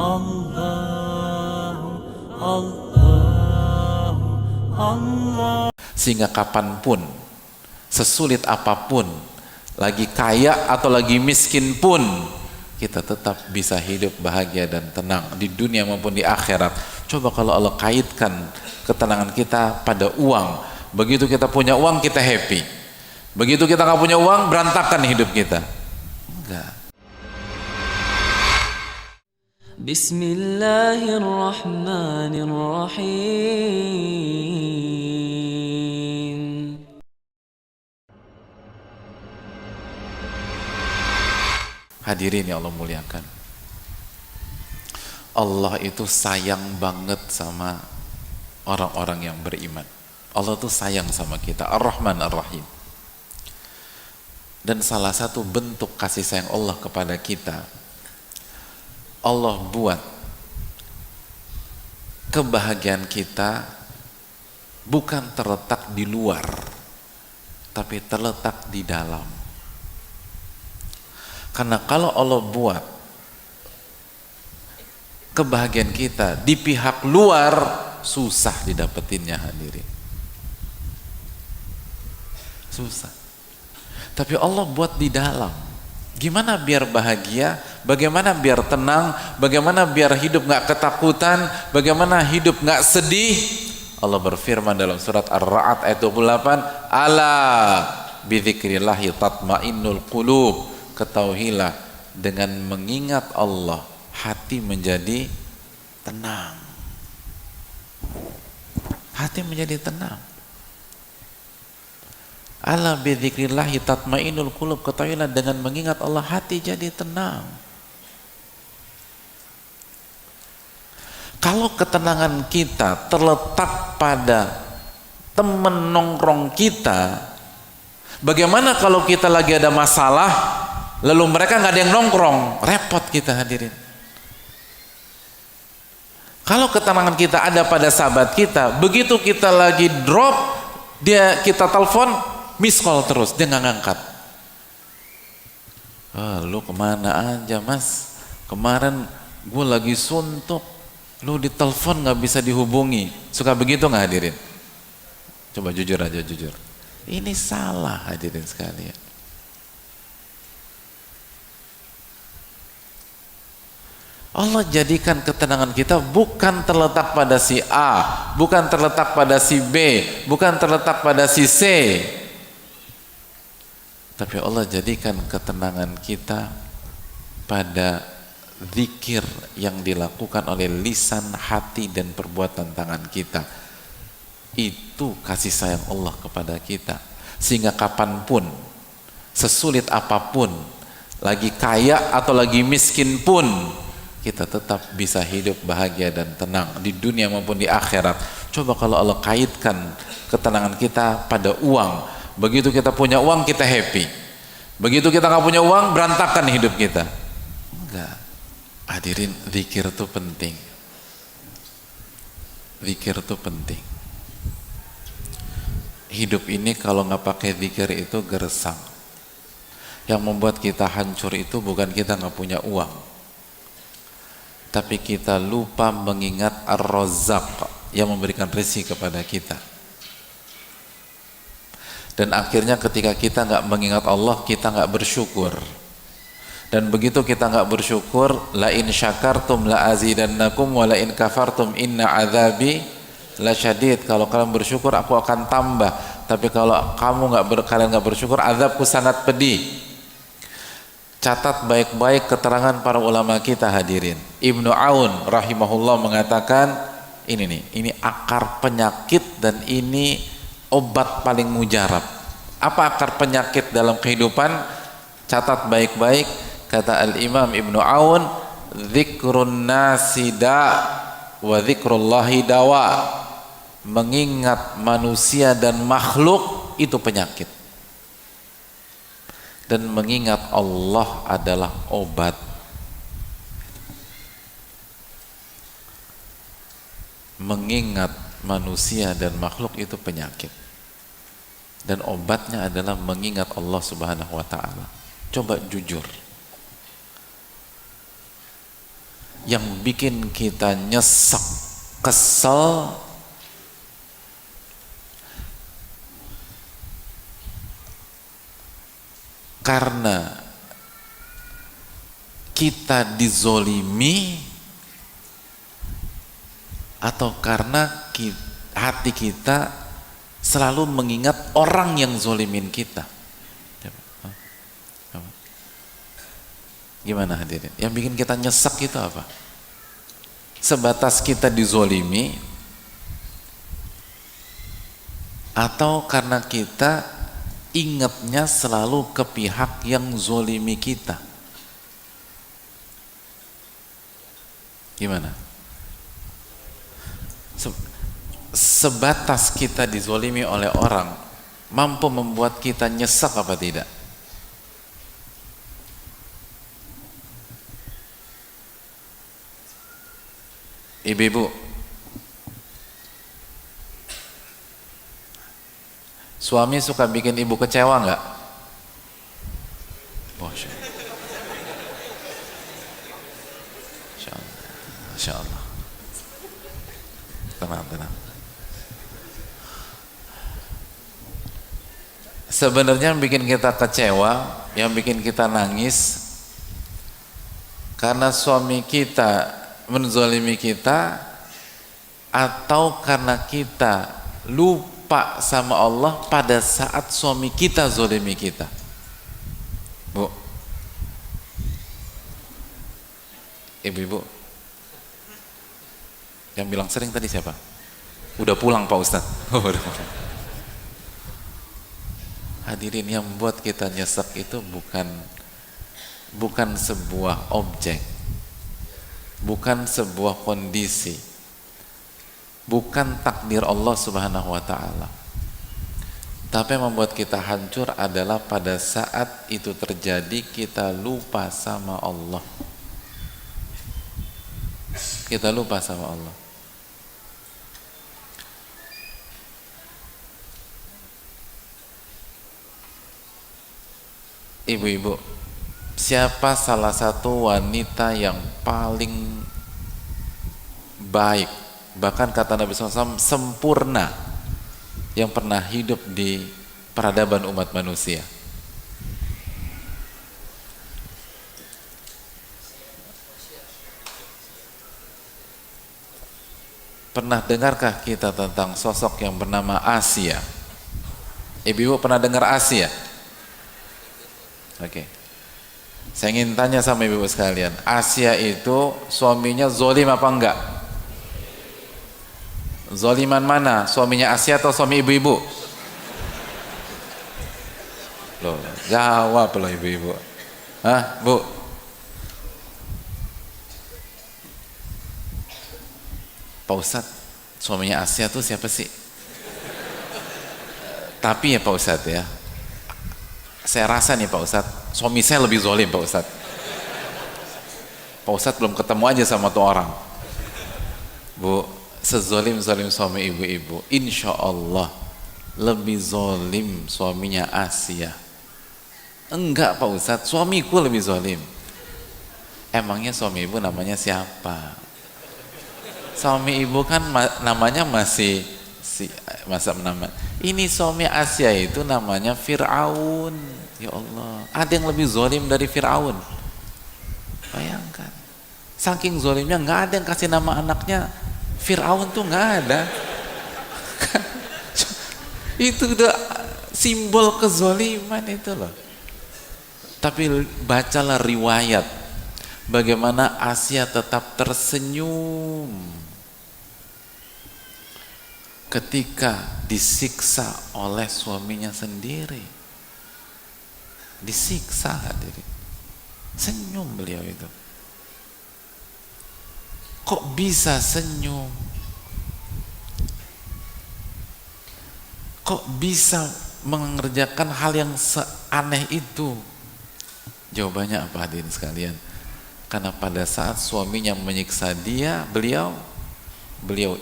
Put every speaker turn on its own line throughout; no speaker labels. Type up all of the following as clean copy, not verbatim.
Allah, Allah, Allah.
Sehingga kapanpun, sesulit apapun, lagi kaya atau lagi miskin pun, kita tetap bisa hidup bahagia dan tenang di dunia maupun di akhirat. Coba kalau Allah kaitkan ketenangan kita pada uang, begitu kita punya uang kita happy, begitu kita nggak punya uang berantakan hidup kita. Enggak.
Bismillahirrahmanirrahim.
Hadirin yang Allah muliakan, Allah itu sayang banget sama orang-orang yang beriman. Allah tuh sayang sama kita, Ar-Rahman Ar-Rahim. Dan salah satu bentuk kasih sayang Allah kepada kita, Allah buat kebahagiaan kita bukan terletak di luar, tapi terletak di dalam. Karena kalau Allah buat kebahagiaan kita di pihak luar, susah didapetinnya, hadirin. Susah. Tapi Allah buat di dalam. Gimana biar bahagia? Bagaimana biar tenang? Bagaimana biar hidup nggak ketakutan? Bagaimana hidup nggak sedih? Allah berfirman dalam surat Ar-Ra'd ayat 28, "Ala bidzikrillahi tatmainnul qulub." Ketahuilah, dengan mengingat Allah hati menjadi tenang. Hati menjadi tenang. Ala bidzikrillahi tatmainnul qulub. Ketahuilah, dengan mengingat Allah hati jadi tenang. Kalau ketenangan kita terletak pada teman nongkrong kita, bagaimana kalau kita lagi ada masalah lalu mereka nggak ada yang nongkrong? Repot kita, hadirin. Kalau ketenangan kita ada pada sahabat kita, begitu kita lagi drop, kita telepon, miss call terus, dia nggak ngangkat. Lu kemana aja mas? Kemarin gue lagi suntuk, lu ditelepon nggak bisa dihubungi. Suka begitu nggak, hadirin? Coba jujur aja, jujur. Ini salah, hadirin sekalian. Allah jadikan ketenangan kita bukan terletak pada si A, bukan terletak pada si B, bukan terletak pada si C, tapi Allah jadikan ketenangan kita pada zikir yang dilakukan oleh lisan, hati, dan perbuatan tangan kita. Itu kasih sayang Allah kepada kita. Sehingga kapanpun, sesulit apapun, lagi kaya atau lagi miskin pun, kita tetap bisa hidup bahagia dan tenang di dunia maupun di akhirat. Coba kalau Allah kaitkan ketenangan kita pada uang, begitu kita punya uang kita happy, begitu kita nggak punya uang berantakan hidup kita. Enggak. Hadirin, zikir itu penting. Zikir itu penting. Hidup ini kalau nggak pakai zikir itu gersang. Yang membuat kita hancur itu bukan kita nggak punya uang, tapi kita lupa mengingat Ar-Razzaq yang memberikan rezeki kepada kita. Dan akhirnya ketika kita nggak mengingat Allah, kita nggak bersyukur. Dan begitu kita nggak bersyukur, la in syakartum la azidannakum wa la in kafartum inna azabi lasyadid. Kalau kalian bersyukur aku akan tambah, tapi kalau kalian nggak bersyukur, azabku sangat pedih. Catat baik-baik keterangan para ulama kita, hadirin. Ibnu Aun rahimahullah mengatakan, ini akar penyakit dan ini obat paling mujarab. Apa akar penyakit dalam kehidupan? Catat baik-baik, kata Al-Imam Ibnu Aun, zikrun nasida wa zikrullahi dawa. Mengingat manusia dan makhluk itu penyakit. Dan mengingat Allah adalah obat. Mengingat manusia dan makhluk itu penyakit. Dan obatnya adalah mengingat Allah Subhanahu wa ta'ala. Coba jujur. yang bikin kita nyesek, kesel, karena kita dizolimi atau karena hati kita selalu mengingat orang yang zolimin kita. Gimana hadirin? Yang bikin kita nyesek itu apa? Sebatas kita dizolimi, atau karena kita ingatnya selalu ke pihak yang zolimi kita? Gimana? Sebatas kita dizolimi oleh orang mampu membuat kita nyesek apa tidak? Ibu-ibu, suami suka bikin ibu kecewa nggak? Masya Allah. Masya Allah. Tenang, tenang. Sebenarnya yang bikin kita kecewa, yang bikin kita nangis, karena suami kita menzalimi kita, atau karena kita lupa sama Allah pada saat suami kita zalimi kita. Bu, ibu-ibu, yang bilang sering tadi siapa? Udah pulang Pak Ustadz. Udah pulang. Hadirin, yang buat kita nyesek itu bukan sebuah objek, bukan sebuah kondisi, bukan takdir Allah Subhanahu wa ta'ala. Tapi yang membuat kita hancur adalah pada saat itu terjadi kita lupa sama Allah. Kita lupa sama Allah. Ibu-ibu, siapa salah satu wanita yang paling baik, bahkan kata Nabi SAW sempurna, yang pernah hidup di peradaban umat manusia? Pernah dengarkah kita tentang sosok yang bernama Asia? Ibu-ibu pernah dengar Asia? Oke. Saya ingin tanya sama ibu sekalian, Asia itu suaminya zolim apa enggak? Zoliman mana? Suaminya Asia atau suami ibu-ibu? Loh, jawab loh ibu-ibu. Hah, Bu? Pak Ustadz, suaminya Asia tuh siapa sih? Tapi ya Pak Ustadz ya, saya rasa nih Pak Ustadz, suami saya lebih zolim Pak Ustadz. Pak Ustadz belum ketemu aja sama tuh orang. Bu, sezolim-zolim suami ibu-ibu, insya Allah lebih zolim suaminya Asia. Enggak Pak Ustadz, suamiku lebih zolim. Emangnya suami ibu namanya siapa? Suami ibu kan namanya masih masa nama. Ini suami Asia itu namanya Fir'aun. Ya Allah, ada yang lebih zolim dari Fir'aun? Bayangkan, saking zolimnya nggak ada yang kasih nama anaknya Fir'aun tuh, nggak ada. Itu udah simbol kezoliman itu loh. Tapi bacalah riwayat bagaimana Asia tetap tersenyum ketika disiksa oleh suaminya sendiri. Disiksa hadirin, senyum beliau itu. Kok bisa senyum? Kok bisa mengerjakan hal yang seaneh itu? Jawabannya apa hadirin sekalian? Karena pada saat suaminya menyiksa dia, beliau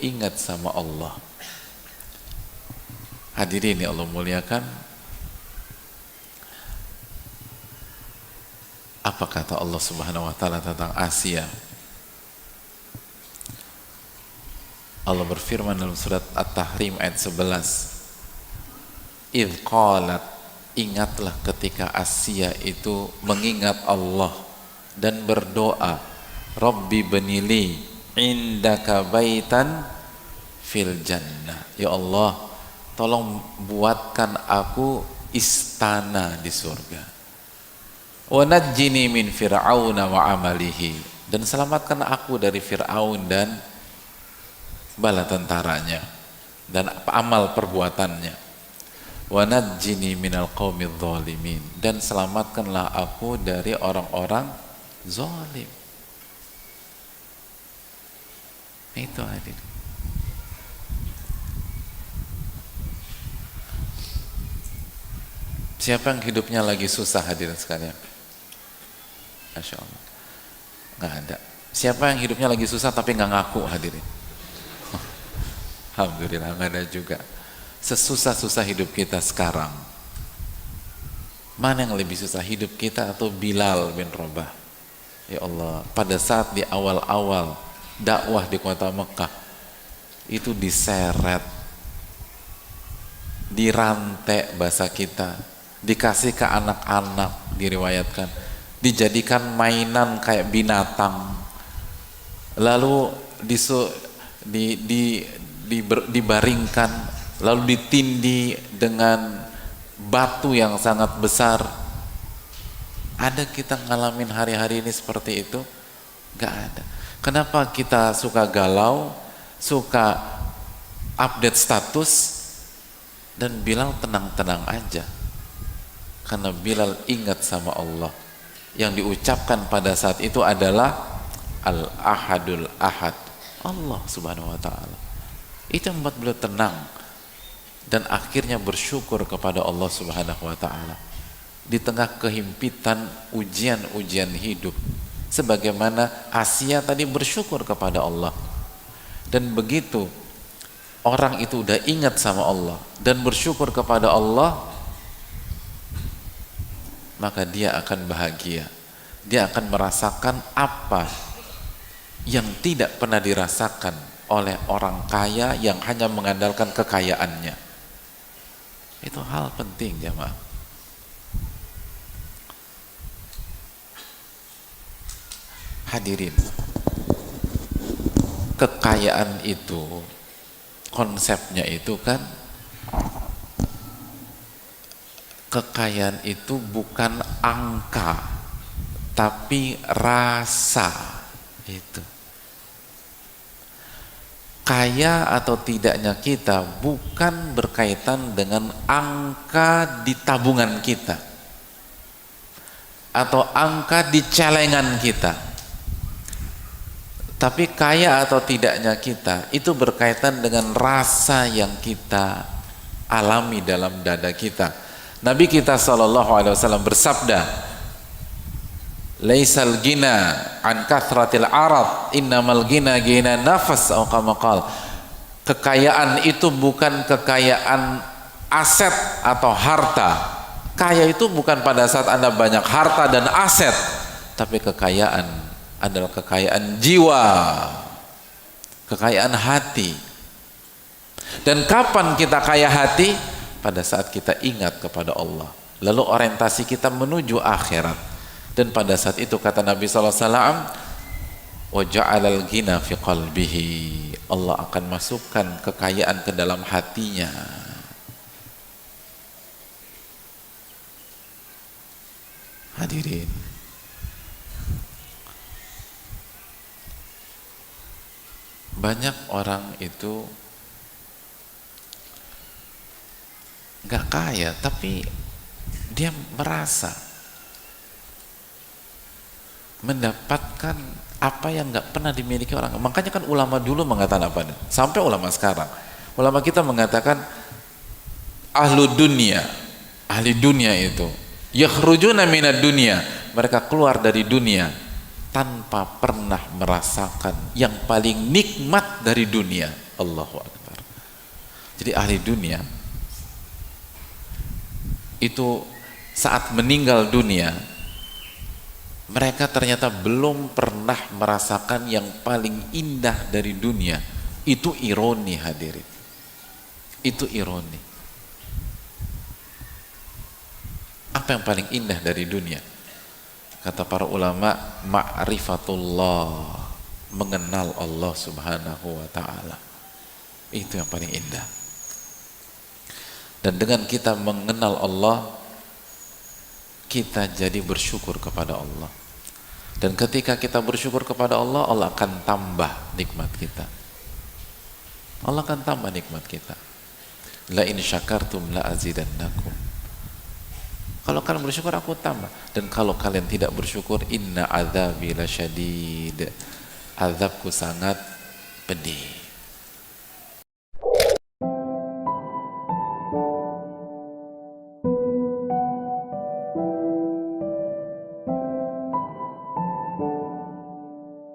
ingat sama Allah. Hadirin yang Allah muliakan, apa kata Allah Subhanahu wa ta'ala tentang Asia? Allah berfirman dalam surat At-Tahrim ayat 11, idh qalat, ingatlah ketika Asia itu mengingat Allah dan berdoa, Rabbi benili indaka baitan fil jannah, ya Allah tolong buatkan aku istana di surga, wa najjini min fir'auna wa amalihi, dan selamatkan aku dari Fir'aun dan bala tentaranya dan amal perbuatannya, wa najjini minal qaumidz zalimin, dan selamatkanlah aku dari orang-orang zalim. Itu hadir. Siapa yang hidupnya lagi susah hadirin sekalian? Masya Allah, nggak ada. Siapa yang hidupnya lagi susah tapi nggak ngaku hadirin? Alhamdulillah nggak ada juga. Sesusah-susah hidup kita sekarang, mana yang lebih susah, hidup kita atau Bilal bin Rabah? Ya Allah, pada saat di awal-awal dakwah di kota Mekah itu diseret, dirantai bahasa kita, dikasih ke anak-anak, diriwayatkan dijadikan mainan kayak binatang, lalu dibaringkan, lalu ditindih dengan batu yang sangat besar. Ada kita ngalamin hari-hari ini seperti itu? Gak ada. Kenapa kita suka galau, suka update status, dan Bilal tenang-tenang aja? Karena Bilal ingat sama Allah. Yang diucapkan pada saat itu adalah Al-Ahadul Ahad, Allah subhanahu wa ta'ala. Itu yang membuat beliau tenang dan akhirnya bersyukur kepada Allah subhanahu wa ta'ala di tengah kehimpitan ujian-ujian hidup, sebagaimana Asia tadi bersyukur kepada Allah. Dan begitu orang itu udah ingat sama Allah dan bersyukur kepada Allah, maka dia akan bahagia, dia akan merasakan apa yang tidak pernah dirasakan oleh orang kaya yang hanya mengandalkan kekayaannya. Itu hal penting jamaah. Hadirin, kekayaan itu konsepnya itu kan, kekayaan itu bukan angka tapi rasa. Itu kaya atau tidaknya kita bukan berkaitan dengan angka di tabungan kita atau angka di celengan kita, tapi kaya atau tidaknya kita itu berkaitan dengan rasa yang kita alami dalam dada kita. Nabi kita SAW bersabda, laisal gina an kathratil arad, innamal gina gina nafas, atau kama qala. Kekayaan itu bukan kekayaan aset atau harta. Kaya itu bukan pada saat Anda banyak harta dan aset, tapi kekayaan adalah kekayaan jiwa, kekayaan hati. Dan kapan kita kaya hati? Pada saat kita ingat kepada Allah, lalu orientasi kita menuju akhirat. Dan pada saat itu kata Nabi SAW, wa ja'alal ghina fi qalbihi, Allah akan masukkan kekayaan ke dalam hatinya. Hadirin, banyak orang itu gak kaya tapi dia merasa mendapatkan apa yang gak pernah dimiliki orang. Makanya kan ulama dulu mengatakan apa? Sampai ulama sekarang, ulama kita mengatakan ahlu dunia, ahli dunia itu yakhrujuna minad dunia, mereka keluar dari dunia tanpa pernah merasakan yang paling nikmat dari dunia. Allahu Akbar. Jadi ahli dunia itu saat meninggal dunia, mereka ternyata belum pernah merasakan yang paling indah dari dunia, Itu ironi hadirin. Itu ironi. Apa yang paling indah dari dunia? Kata para ulama, ma'rifatullah, mengenal Allah subhanahu wa ta'ala. Itu yang paling indah. Dan dengan kita mengenal Allah, kita jadi bersyukur kepada Allah. Dan ketika kita bersyukur kepada Allah, Allah akan tambah nikmat kita. Allah akan tambah nikmat kita. La in syakartum la azidannakum. Kalau kalian bersyukur, aku tambah. Dan kalau kalian tidak bersyukur, inna adzabi lasyadid. Azabku sangat pedih.